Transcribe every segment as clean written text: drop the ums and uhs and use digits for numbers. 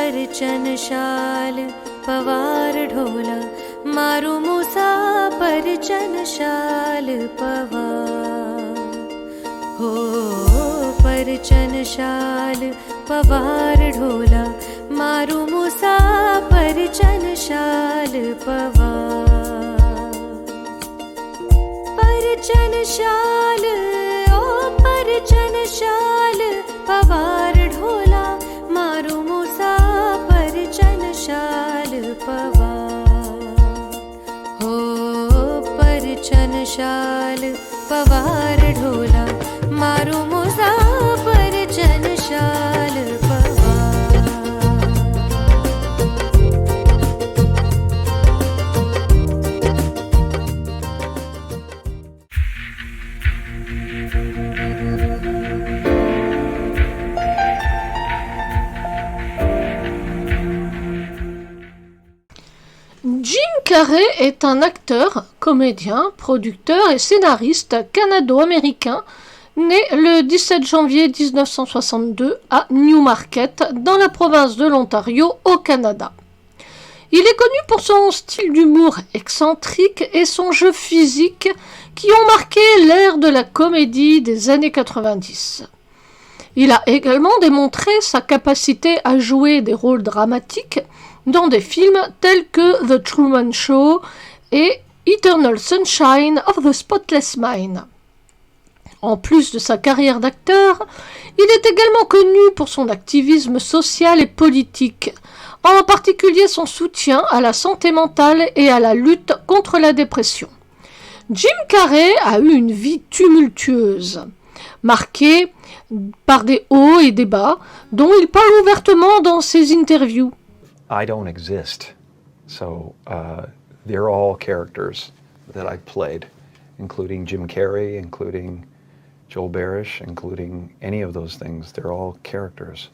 परचनशाल पवार ढोला मारु मूसा परचनशाल पवार हो परचनशाल पवार ढोला मारु मूसा परचनशाल पवार परचनशाल ओ परचनशाल पवार ढोला मारु मूसा परचनशाल पवार हो परचनशाल पवार ढोला मारु मूसा परचनशाल Pawar Jim Carrey est un acteur, comédien, producteur et scénariste canado-américain né le 17 janvier 1962 à Newmarket, dans la province de l'Ontario, au Canada. Il est connu pour son style d'humour excentrique et son jeu physique qui ont marqué l'ère de la comédie des années 90. Il a également démontré sa capacité à jouer des rôles dramatiques dans des films tels que The Truman Show et Eternal Sunshine of the Spotless Mind. En plus de sa carrière d'acteur, il est également connu pour son activisme social et politique, en particulier son soutien à la santé mentale et à la lutte contre la dépression. Jim Carrey a eu une vie tumultueuse, marquée par des hauts et des bas, dont il parle ouvertement dans ses interviews. I don't exist, so they're all characters that I've played, including Jim Carrey, including Joel Barish, including any of those things. They're all characters.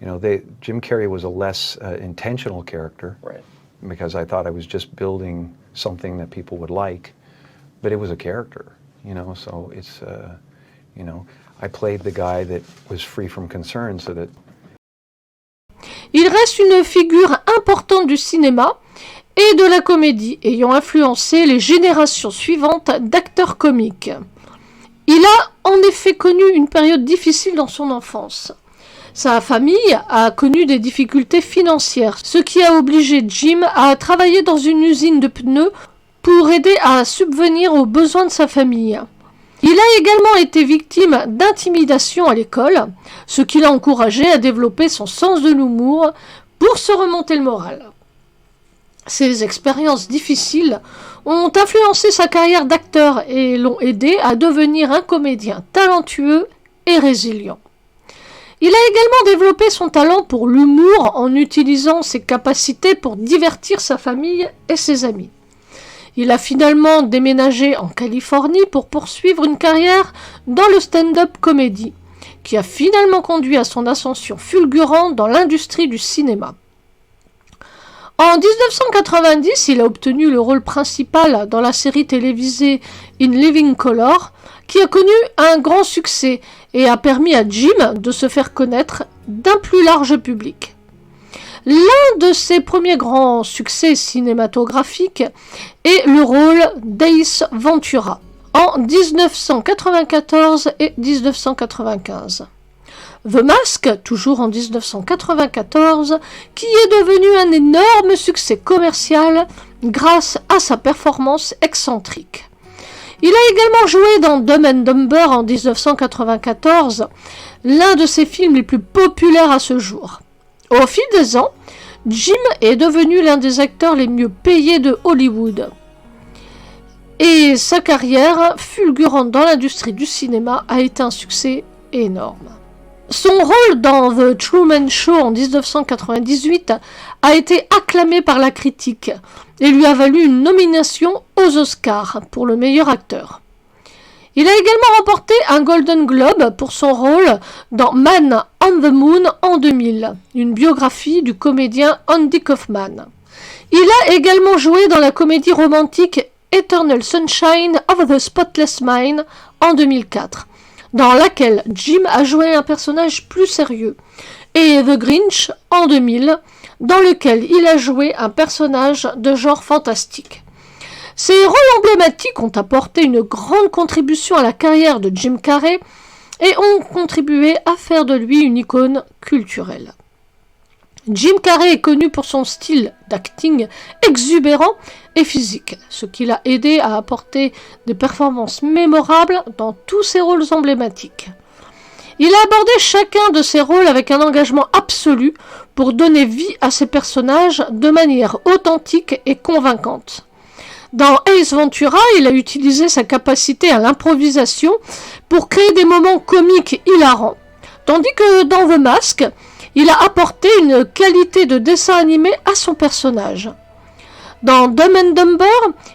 You know, Jim Carrey was a less intentional character, right? Because I thought I was just building something that people would like, but it was a character, you know. So it's, you know, I played the guy that was free from concern, so that. Il reste une figure importante du cinéma et de la comédie, ayant influencé les générations suivantes d'acteurs comiques. Il a en effet connu une période difficile dans son enfance. Sa famille a connu des difficultés financières, ce qui a obligé Jim à travailler dans une usine de pneus pour aider à subvenir aux besoins de sa famille. Il a également été victime d'intimidation à l'école, ce qui l'a encouragé à développer son sens de l'humour pour se remonter le moral. Ces expériences difficiles ont influencé sa carrière d'acteur et l'ont aidé à devenir un comédien talentueux et résilient. Il a également développé son talent pour l'humour en utilisant ses capacités pour divertir sa famille et ses amis. Il a finalement déménagé en Californie pour poursuivre une carrière dans le stand-up comedy, qui a finalement conduit à son ascension fulgurante dans l'industrie du cinéma. En 1990, il a obtenu le rôle principal dans la série télévisée In Living Color, qui a connu un grand succès et a permis à Jim de se faire connaître d'un plus large public. L'un de ses premiers grands succès cinématographiques est le rôle d'Ace Ventura en 1994 et 1995. The Mask, toujours en 1994, qui est devenu un énorme succès commercial grâce à sa performance excentrique. Il a également joué dans Dumb and Dumber en 1994, l'un de ses films les plus populaires à ce jour. Au fil des ans, Jim est devenu l'un des acteurs les mieux payés de Hollywood. Et sa carrière, fulgurante dans l'industrie du cinéma, a été un succès énorme. Son rôle dans The Truman Show en 1998 a été acclamé par la critique et lui a valu une nomination aux Oscars pour le meilleur acteur. Il a également remporté un Golden Globe pour son rôle dans Man on the Moon en 2000, une biographie du comédien Andy Kaufman. Il a également joué dans la comédie romantique Eternal Sunshine of the Spotless Mind en 2004, dans laquelle Jim a joué un personnage plus sérieux, et The Grinch en 2000, dans lequel il a joué un personnage de genre fantastique. Ces rôles emblématiques ont apporté une grande contribution à la carrière de Jim Carrey et ont contribué à faire de lui une icône culturelle. Jim Carrey est connu pour son style d'acting exubérant et physique, ce qui l'a aidé à apporter des performances mémorables dans tous ses rôles emblématiques. Il a abordé chacun de ses rôles avec un engagement absolu pour donner vie à ses personnages de manière authentique et convaincante. Dans Ace Ventura, il a utilisé sa capacité à l'improvisation pour créer des moments comiques hilarants, tandis que dans The Mask, il a apporté une qualité de dessin animé à son personnage. Dans Dumb and Dumber,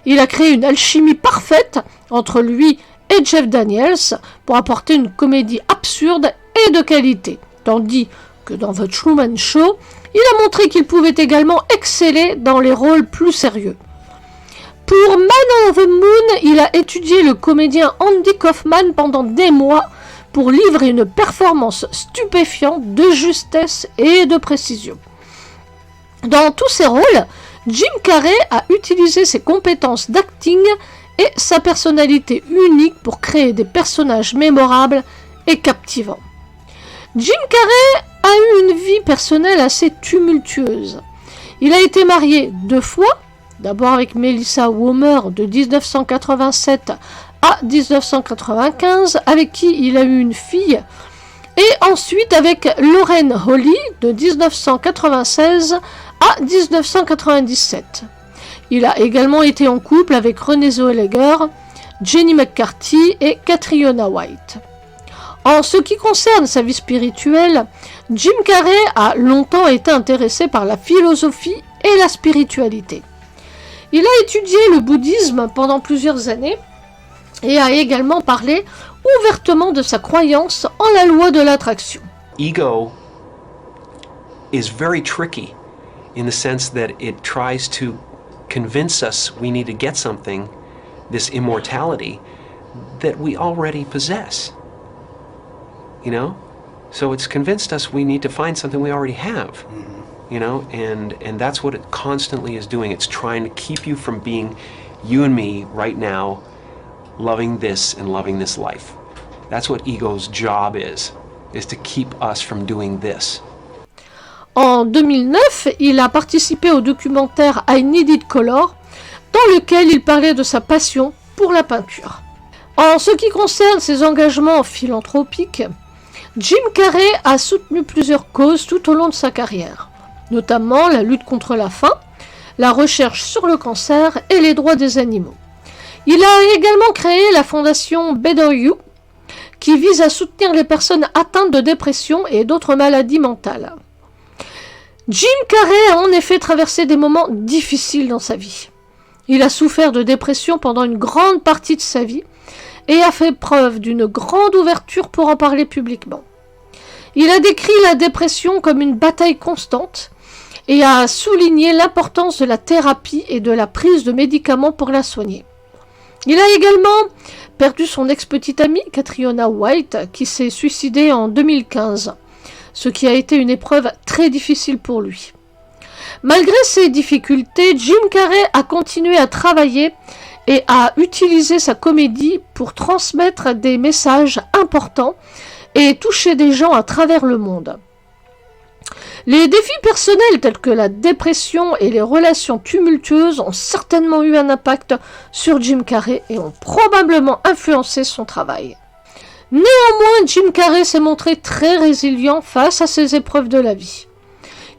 il a créé une alchimie parfaite entre lui et Jeff Daniels pour apporter une comédie absurde et de qualité, tandis que dans The Truman Show, il a montré qu'il pouvait également exceller dans les rôles plus sérieux. Pour Man on the Moon, il a étudié le comédien Andy Kaufman pendant des mois pour livrer une performance stupéfiante de justesse et de précision. Dans tous ses rôles, Jim Carrey a utilisé ses compétences d'acting et sa personnalité unique pour créer des personnages mémorables et captivants. Jim Carrey a eu une vie personnelle assez tumultueuse. Il a été marié 2 fois, d'abord avec Melissa Womer de 1987 à 1995, avec qui il a eu une fille, et ensuite avec Lauren Holly de 1996 à 1997. Il a également été en couple avec Renée Zellweger, Jenny McCarthy et Catriona White. En ce qui concerne sa vie spirituelle, Jim Carrey a longtemps été intéressé par la philosophie et la spiritualité. Il a étudié le bouddhisme pendant plusieurs années et a également parlé ouvertement de sa croyance en la loi de l'attraction. Ego is very tricky in the sense that it tries to convince us we need to get something, this immortality, that we already possess. You know? So it's convinced us we need to find something we already have. You know? And that's what it constantly is doing. It's trying to keep you from being you and me right now, loving this and loving this life. That's what ego's job is to keep us from doing this. En 2009, il a participé au documentaire I Needed Color, dans lequel il parlait de sa passion pour la peinture. En ce qui concerne ses engagements philanthropiques, Jim Carrey a soutenu plusieurs causes tout au long de sa carrière, notamment la lutte contre la faim, la recherche sur le cancer et les droits des animaux. Il a également créé la fondation Better You, qui vise à soutenir les personnes atteintes de dépression et d'autres maladies mentales. Jim Carrey a en effet traversé des moments difficiles dans sa vie. Il a souffert de dépression pendant une grande partie de sa vie et a fait preuve d'une grande ouverture pour en parler publiquement. Il a décrit la dépression comme une bataille constante et a souligné l'importance de la thérapie et de la prise de médicaments pour la soigner. Il a également perdu son ex-petite amie, Catriona White, qui s'est suicidée en 2015, ce qui a été une épreuve très difficile pour lui. Malgré ces difficultés, Jim Carrey a continué à travailler et à utiliser sa comédie pour transmettre des messages importants et toucher des gens à travers le monde. Les défis personnels tels que la dépression et les relations tumultueuses ont certainement eu un impact sur Jim Carrey et ont probablement influencé son travail. Néanmoins, Jim Carrey s'est montré très résilient face à ces épreuves de la vie.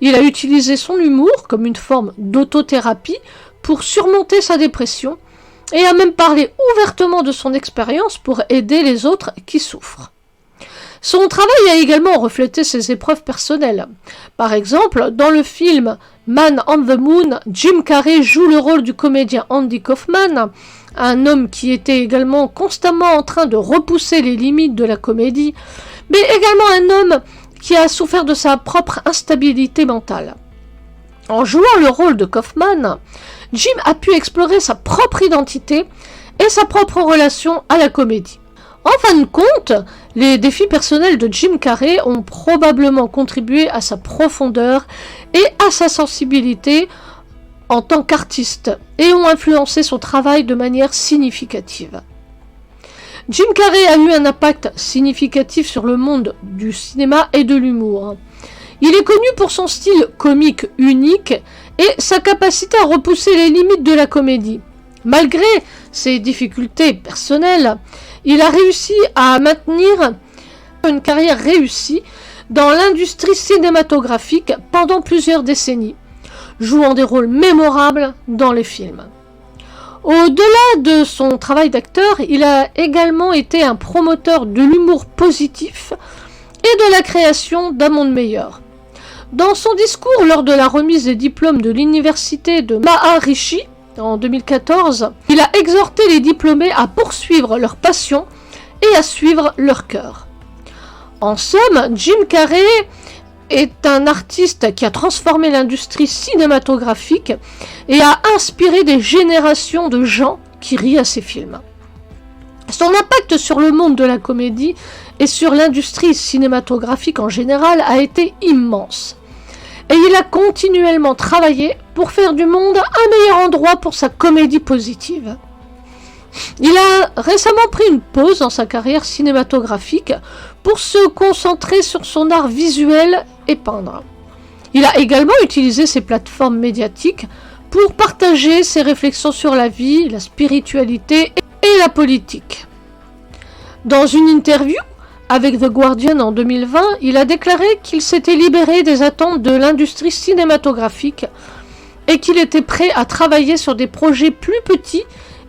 Il a utilisé son humour comme une forme d'autothérapie pour surmonter sa dépression et a même parlé ouvertement de son expérience pour aider les autres qui souffrent. Son travail a également reflété ses épreuves personnelles. Par exemple, dans le film Man on the Moon, Jim Carrey joue le rôle du comédien Andy Kaufman, un homme qui était également constamment en train de repousser les limites de la comédie, mais également un homme qui a souffert de sa propre instabilité mentale. En jouant le rôle de Kaufman, Jim a pu explorer sa propre identité et sa propre relation à la comédie. En fin de compte, les défis personnels de Jim Carrey ont probablement contribué à sa profondeur et à sa sensibilité en tant qu'artiste et ont influencé son travail de manière significative. Jim Carrey a eu un impact significatif sur le monde du cinéma et de l'humour. Il est connu pour son style comique unique et sa capacité à repousser les limites de la comédie. Malgré ses difficultés personnelles, il a réussi à maintenir une carrière réussie dans l'industrie cinématographique pendant plusieurs décennies, jouant des rôles mémorables dans les films. Au-delà de son travail d'acteur, il a également été un promoteur de l'humour positif et de la création d'un monde meilleur. Dans son discours lors de la remise des diplômes de l'université de Maharishi en 2014, il a exhorté les diplômés à poursuivre leur passion et à suivre leur cœur. En somme, Jim Carrey est un artiste qui a transformé l'industrie cinématographique et a inspiré des générations de gens qui rient à ses films. Son impact sur le monde de la comédie et sur l'industrie cinématographique en général a été immense. Et il a continuellement travaillé pour faire du monde un meilleur endroit pour sa comédie positive. Il a récemment pris une pause dans sa carrière cinématographique pour se concentrer sur son art visuel et peindre. Il a également utilisé ses plateformes médiatiques pour partager ses réflexions sur la vie, la spiritualité et la politique. Dans une interview avec The Guardian en 2020, il a déclaré qu'il s'était libéré des attentes de l'industrie cinématographique et qu'il était prêt à travailler sur des projets plus petits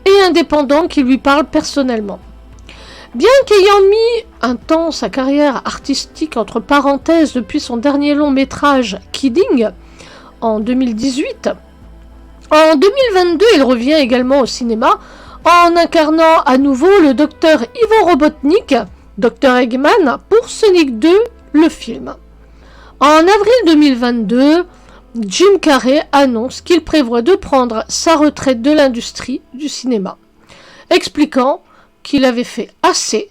et indépendants qui lui parlent personnellement. Bien qu'ayant mis un temps sa carrière artistique entre parenthèses depuis son dernier long métrage Kidding en 2018, en 2022 il revient également au cinéma en incarnant à nouveau le docteur Ivo Robotnik, Dr Eggman, pour Sonic 2, le film. En avril 2022, Jim Carrey annonce qu'il prévoit de prendre sa retraite de l'industrie du cinéma, expliquant qu'il avait fait assez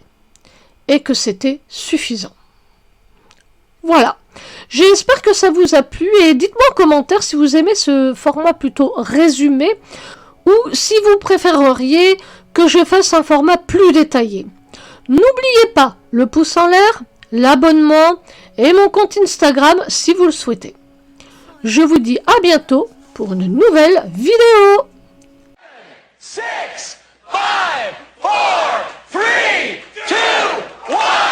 et que c'était suffisant. Voilà, j'espère que ça vous a plu et dites-moi en commentaire si vous aimez ce format plutôt résumé ou si vous préféreriez que je fasse un format plus détaillé. N'oubliez pas le pouce en l'air, l'abonnement et mon compte Instagram si vous le souhaitez. Je vous dis à bientôt pour une nouvelle vidéo. 6, 5, 4, 3, 2, 1.